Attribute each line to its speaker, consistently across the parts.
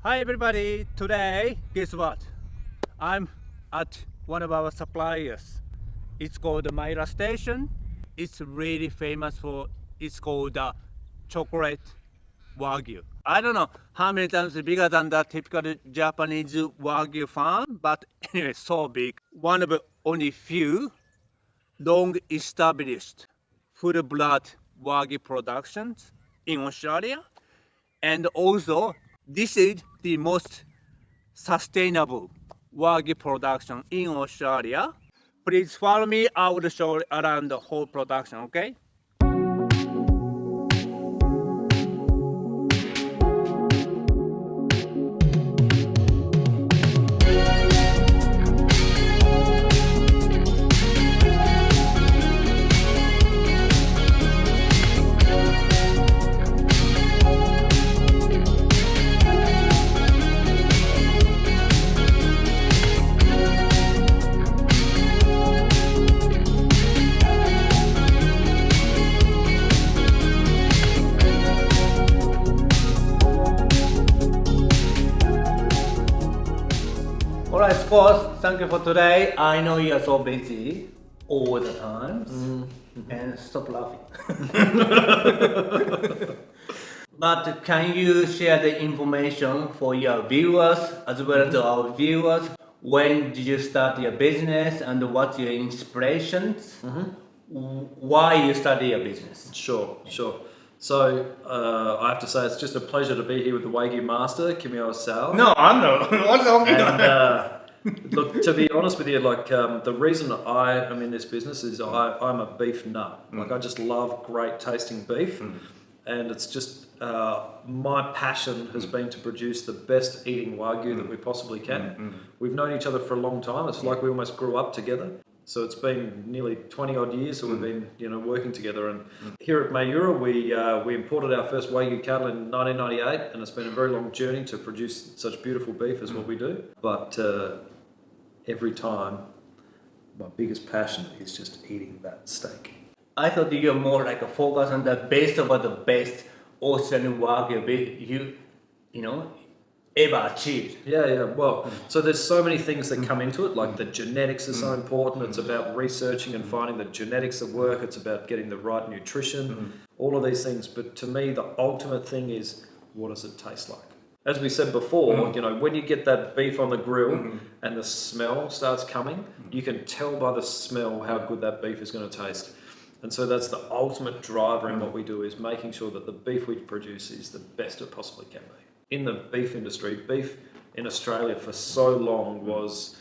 Speaker 1: Hi everybody, today, guess what? I'm at one of our suppliers. It's called the Mayura Station. It's really famous for, it's called the chocolate Wagyu. I don't know how many times bigger than the typical Japanese Wagyu farm, but anyway, so big. One of only few long established full-blood Wagyu productions in Australia. And also, this is the most sustainable Wagyu production in Australia. Please follow me. I will show around the whole production, okay? Alright, Scott, thank you for today. I know you are so busy all the times. And stop laughing. But can you share the information for your viewers as well as our viewers? When did you start your business and what's your inspirations? Why you started your business?
Speaker 2: Sure. So I have to say it's just a pleasure to be here with the Wagyu Master, Osawa.
Speaker 1: No, I'm not. What's wrong with that?
Speaker 2: And look, to be honest with you, like the reason I am in this business is I'm a beef nut. Like I just love great tasting beef, and it's just my passion has been to produce the best eating Wagyu that we possibly can. We've known each other for a long time. It's like we almost grew up together. So it's been nearly 20 odd years that we've been, working together. And here at Mayura, we imported our first Wagyu cattle in 1998, and it's been a very long journey to produce such beautiful beef as what we do. But every time, my biggest passion is just eating that steak.
Speaker 1: I thought you're more like a focus on the best of the best Australian Wagyu beef you ever achieved.
Speaker 2: Yeah. Well, so there's so many things that come into it, like the genetics are so important. It's about researching and finding the genetics that work. It's about getting the right nutrition, all of these things. But to me, the ultimate thing is, what does it taste like? As we said before, when you get that beef on the grill and the smell starts coming, you can tell by the smell how good that beef is going to taste. And so that's the ultimate driver in what we do, is making sure that the beef we produce is the best it possibly can be. In the beef industry, beef in Australia for so long was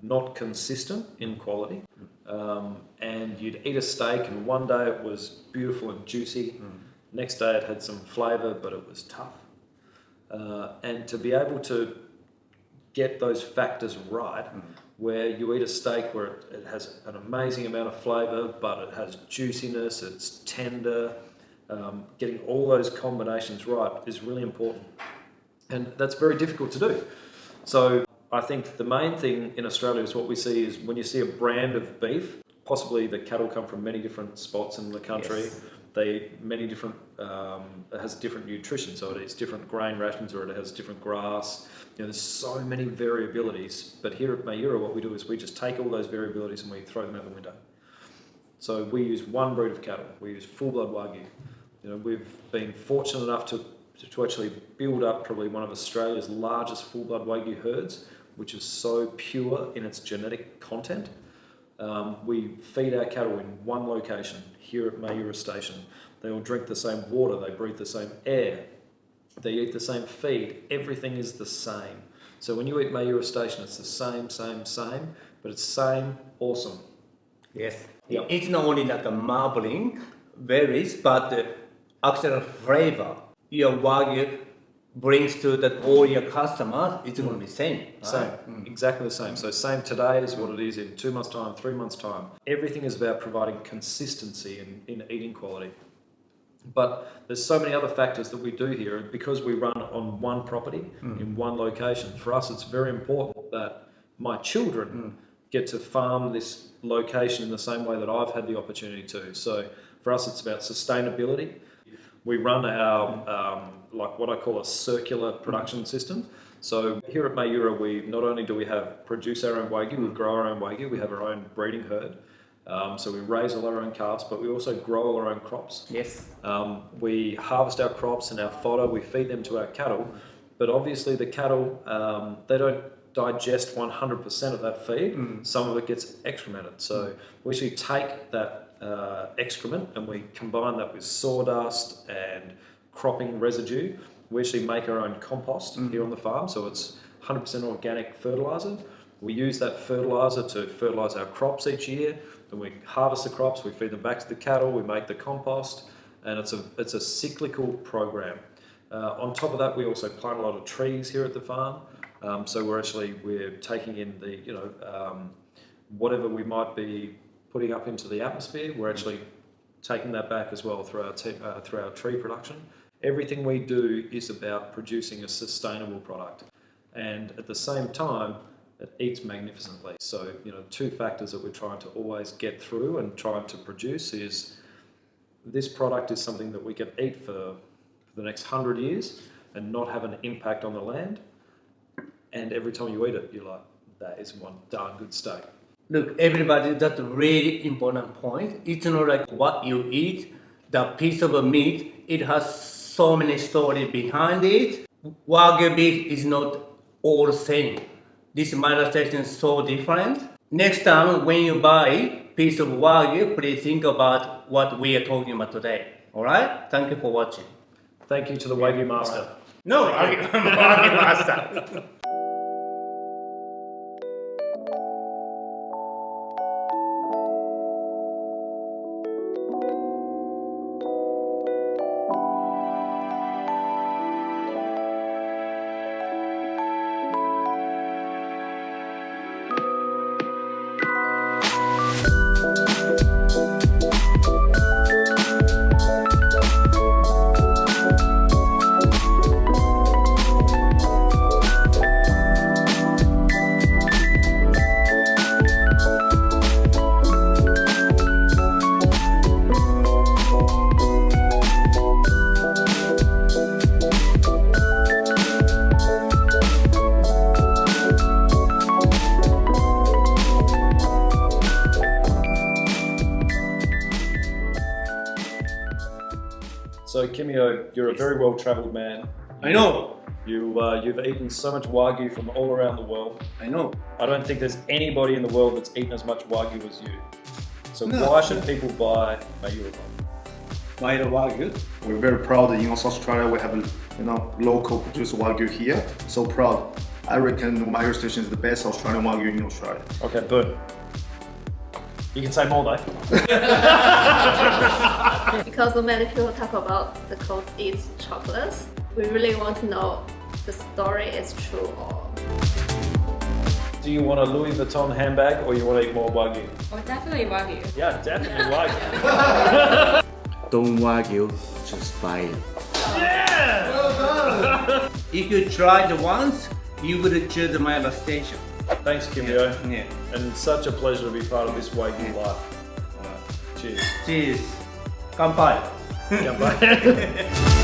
Speaker 2: not consistent in quality. And you'd eat a steak and one day it was beautiful and juicy. Next day it had some flavour, but it was tough. And to be able to get those factors right, where you eat a steak where it has an amazing amount of flavour, but it has juiciness, it's tender, getting all those combinations right is really important. And that's very difficult to do. So I think the main thing in Australia is what we see is when you see a brand of beef, possibly the cattle come from many different spots in the country. Yes. They eat many different, it has different nutrition, so it eats different grain rations or it has different grass. There's so many variabilities. But here at Mayura, what we do is we just take all those variabilities and we throw them out the window. So we use one breed of cattle. We use Full-Blood Wagyu. We've been fortunate enough to actually build up probably one of Australia's largest Full-Blood Wagyu herds, which is so pure in its genetic content. We feed our cattle in one location here at Mayura Station. They all drink the same water, they breathe the same air, they eat the same feed, everything is the same. So when you eat Mayura Station, it's the same, but it's same, awesome.
Speaker 1: Yes.
Speaker 2: Yep.
Speaker 1: It's not only like a marbling varies, but the actual flavor your Wagyu brings to that all your customers, it's going to be same. Right?
Speaker 2: Same, exactly the same. So same today is what it is in 2 months' time, 3 months' time. Everything is about providing consistency in eating quality. But there's so many other factors that we do here, and because we run on one property in one location, for us it's very important that my children get to farm this location in the same way that I've had the opportunity to. So for us it's about sustainability. We run our like what I call a circular production system. So here at Mayura, we not only do we produce our own Wagyu, we grow our own Wagyu, we have our own breeding herd. So we raise all our own calves, but we also grow all our own crops.
Speaker 1: Yes.
Speaker 2: We harvest our crops and our fodder, we feed them to our cattle, but obviously the cattle, they don't digest 100% of that feed. Some of it gets excremented. So we actually take that excrement and we combine that with sawdust and cropping residue. We actually make our own compost here on the farm, so it's 100% organic fertilizer. We use that fertilizer to fertilize our crops each year. Then we harvest the crops, we feed them back to the cattle, we make the compost, and it's a cyclical program. On top of that, we also plant a lot of trees here at the farm. So we're taking in the whatever we might be putting up into the atmosphere. We're actually taking that back as well through our tree production. Everything we do is about producing a sustainable product, and at the same time, it eats magnificently. So, two factors that we're trying to always get through and trying to produce is this product is something that we can eat for the next 100 years and not have an impact on the land. And every time you eat it, you're like, that is one darn good steak.
Speaker 1: Look, everybody, that's a really important point. It's not like what you eat, the piece of meat, it has so many stories behind it. Wagyu beef is not all the same. This Mayura Station is so different. Next time when you buy piece of Wagyu, please think about what we are talking about today. Alright? Thank you for watching.
Speaker 2: Thank you to the Wagyu Master.
Speaker 1: Right. No, Wagyu Master.
Speaker 2: So Kimio, you're a very well-travelled man.
Speaker 1: I know.
Speaker 2: You've eaten so much Wagyu from all around the world.
Speaker 1: I know.
Speaker 2: I don't think there's anybody in the world that's eaten as much Wagyu as you. So why should people buy Mayura Wagyu?
Speaker 1: Mayura Wagyu.
Speaker 3: We're very proud that in Australia we have a local produced Wagyu here. So proud. I reckon Mayura Station is the best Australian Wagyu in Australia.
Speaker 2: Okay, boom. You can say more though.
Speaker 4: Because so many people talk about the cold eats chocolates, we really want to know the story is true or...
Speaker 2: Do you want a Louis Vuitton handbag or you want to eat more Wagyu?
Speaker 5: Oh, definitely Wagyu.
Speaker 2: Yeah, definitely Wagyu.
Speaker 6: Don't Wagyu, just buy it.
Speaker 2: Yeah! Well done!
Speaker 1: If you tried once, you would choose the Mayura Station.
Speaker 2: Thanks, Kimio.
Speaker 1: Yeah.
Speaker 2: And such a pleasure to be part of this Wagyu life. All right. Cheers.
Speaker 1: Cheers. Kanpai.
Speaker 2: Kanpai.